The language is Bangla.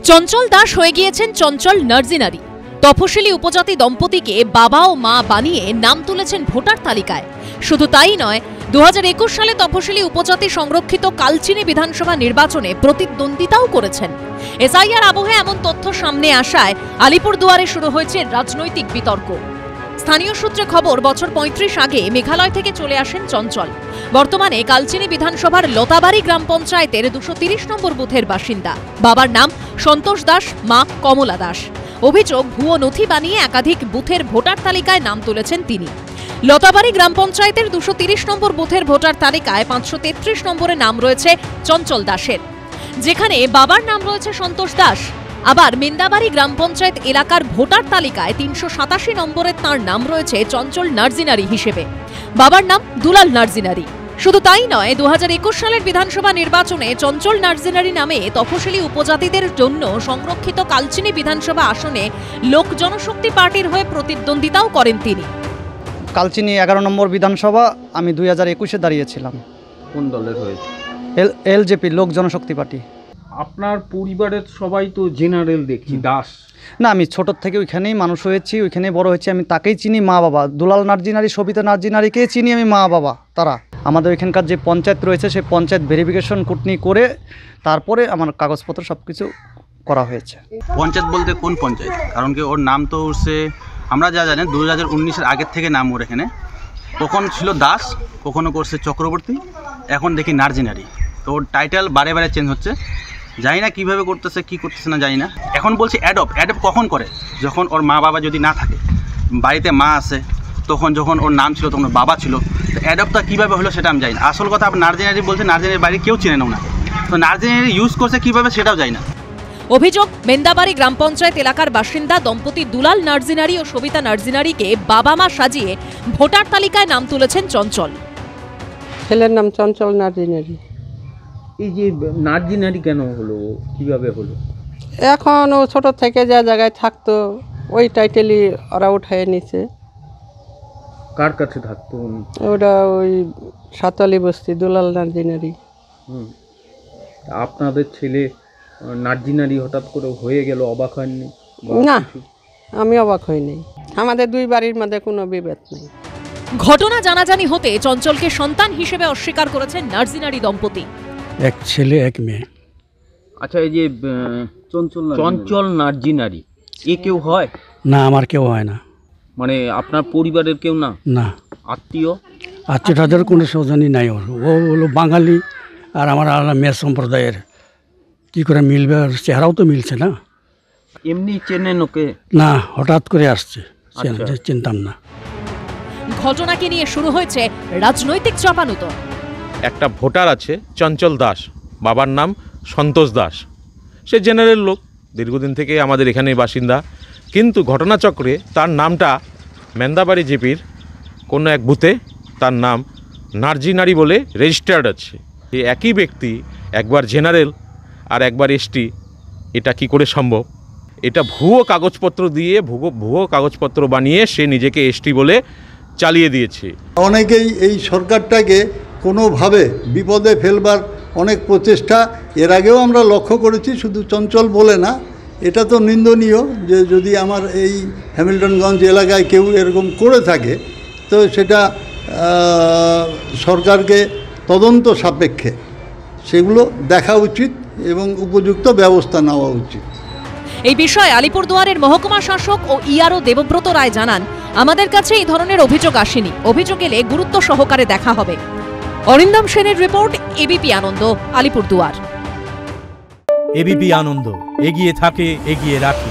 চঞ্চল দাস হয়ে গিয়েছেন চঞ্চল নার্জিনারি। তফসিলি উপজাতি দম্পতিকে বাবা ও মা বানিয়ে নাম তুলেছেন ভোটার তালিকায়। শুধু তাই নয়, 2021 সালে তফসিলি উপজাতি সংরক্ষিত কালচিনি বিধানসভা নির্বাচনে প্রতিদ্বন্দ্বিতাও করেছেন। এসআইআর আবহে এমন তথ্য সামনে আসায় আলিপুরদুয়ারে শুরু হয়েছে রাজনৈতিক বিতর্ক। স্থানীয় সূত্রে খবর, বছর 35 আগে মেঘালয় থেকে চলে আসেন চঞ্চল। বর্তমানে কালচিনি বিধানসভার লতাবাড়ি গ্রাম পঞ্চায়েতের 230 নম্বর বুথের বাসিন্দা। বাবার নাম সন্তোষ দাস, মা কমলা দাস। অভিযোগ, ভুয়ো নথি বানিয়ে একাধিক বুথের ভোটার তালিকায় নাম তুলেছেন তিনি। লতাবাড়ি গ্রাম পঞ্চায়েতের 230 নম্বর বুথের ভোটার তালিকায় 533 নম্বরে নাম রয়েছে চঞ্চল দাসের, যেখানে বাবার নাম রয়েছে সন্তোষ দাস। আবার মেন্দাবাড়ি গ্রাম পঞ্চায়েত এলাকার ভোটার তালিকায় 387 নম্বরে তাঁর নাম রয়েছে চঞ্চল নার্জিনারি হিসেবে। বাবার নাম দুলাল নার্জিনারি। শুধু তাই নয়, 2021 সালের বিধানসভা নির্বাচনে চঞ্চল নার্জিনারি নামে তফসিলি উপজাতিদের জন্য সংরক্ষিত কালচিনি বিধানসভা আসনে লোক জনশক্তি পার্টির হয়ে প্রতিদ্বন্দ্বিতাও করেন তিনি। কালচিনি 11 নম্বর বিধানসভা আমি 2021-এ দাঁড়িয়েছিলাম। কোন দলের হয়েছে? এলজেপি, লোক জনশক্তি পার্টি। আপনার পরিবারের সবাই তো জেনারেল দেখছি, দাস না, আমি ছোটোর থেকে ওইখানেই মানুষ হয়েছি, ওইখানেই বড় হয়েছি। আমি তাকেই চিনি মা বাবা। দুলাল নার্জিনারি, সবিতা নার্জিনারিকেই চিনি আমি মা বাবা। তারা আমাদের ওইখানকার যে পঞ্চায়েত রয়েছে সেই পঞ্চায়েত ভেরিফিকেশন কুটনি করে তারপরে আমার কাগজপত্র সব কিছু করা হয়েছে। পঞ্চায়েত বলতে কোন পঞ্চায়েত? কারণ কি ওর নাম তো উঠছে, আমরা যা জানি 2019-এর আগের থেকে নাম ওর এখানে। কখন ছিল দাস, কখনো করছে চক্রবর্তী, এখন দেখি নার্জিনারি। তো ওর টাইটেল বারে বারে চেঞ্জ হচ্ছে, জানি না কীভাবে করতেছে, কী করতেছে না জানি না। এখন বলছি অ্যাডপ্ট কখন করে? যখন ওর মা বাবা যদি না থাকে, বাড়িতে মা আছে, তখন যখন ওর নাম ছিল তখন ওর বাবা ছিল। তো অ্যাডপ্টটা কীভাবে হলো সেটা আমি জানি না। আসল কথা, আপনি নার্জিনারি বলছে, নার্জিনারির বাইরে কেউ চেনে না ওনাকে। তো নার্জিনারি ইউজ করছে কীভাবে সেটাও জানি না। অভিযোগ, মেন্দাবাড়ি গ্রাম পঞ্চায়েত এলাকার বাসিন্দা দম্পতি দুলাল নার্জিনারি ও সবিতা নার্জিনারিকে বাবা মা সাজিয়ে ভোটার তালিকায় নাম তুলেছেন চঞ্চল। ছেলের নাম চঞ্চল নার্জিনারি। এই যে নার্জিনারি কেন হলো, কিভাবে হলো? এখন ও ছোট থেকে যা জায়গায় থাকতো ওই টাইটেলই ওরা উঠায় নিছে। কার কাছে থাকতো উনি? ওটা ওই সাতালি বস্তি, দুলাল নার্জিনারি। আপনাদের ছেলে নার্জিনারি হঠাৎ করে হয়ে গেল, অবাক হয়নি? না, আমি অবাক হইনি। আমাদের দুই বাড়ির মধ্যে কোনো বিভেদ নেই। ঘটনা জানাজানি হতে চঞ্চলকে সন্তান হিসেবে অস্বীকার করেছেন নার্জিনারি দম্পতি। এক ছেলে এক মেয়ে। আচ্ছা, এই যে চঞ্চল নার্জিনারি, এ কেউ হয় না, আমার কেউ হয় না। মানে আপনার পরিবারের কেউ না? না, আত্মীয় আত্মীয়তাদের কোনো স্বজনই নাই। ওর ও হলো বাঙালি আর আমার আলাদা মেয়ে সম্প্রদায়ের। কী করে মিলবে? আর চেহারাও তো মিলছে না। এমনি চেনেন ওকে? না, হঠাৎ করে আসছে, আচ্ছা। চিনতাম না। ঘটনাকে নিয়ে শুরু হয়েছে রাজনৈতিক চাপানুতর। একটা ভোটার আছে চঞ্চল দাস, বাবার নাম সন্তোষ দাস। সে জেনারেল লোক, দীর্ঘদিন থেকে আমাদের এখানেই বাসিন্দা। কিন্তু ঘটনাচক্রে তার নামটা মেন্দাবাড়ি জিপির কোনো এক বুথে তার নাম নার্জিনারি বলে রেজিস্টার্ড আছে। এই একই ব্যক্তি একবার জেনারেল আর একবার এসটি, এটা কি করে সম্ভব? এটা ভুয়ো কাগজপত্র দিয়ে, ভুয়ো কাগজপত্র বানিয়ে সে নিজেকে এসটি বলে চালিয়ে দিয়েছে। অনেকেই এই সরকারটাকে কোনোভাবে বিপদে ফেলবার অনেক প্রচেষ্টা এর আগেও আমরা লক্ষ্য করেছি, শুধু চঞ্চল বলে না। এটা তো নিন্দনীয় যে যদি আমার এই হ্যামিল্টনগঞ্জ এলাকায় কেউ এরকম করে থাকে, তো সেটা সরকারকে তদন্ত সাপেক্ষে সেগুলো দেখা উচিত এবং উপযুক্ত ব্যবস্থা নেওয়া উচিত। এই বিষয়ে আলিপুরদুয়ারের মহকুমা শাসক ও ইআরও দেবব্রত রায় জানান, আমাদের কাছে এই ধরনের অভিযোগ আসেনি। অভিযোগ এলে গুরুত্ব সহকারে দেখা হবে। অরিন্দম সেনের রিপোর্ট, এবিপি আনন্দ, আলিপুরদুয়ার। এবিপি আনন্দ, এগিয়ে থাকে, এগিয়ে রাখে।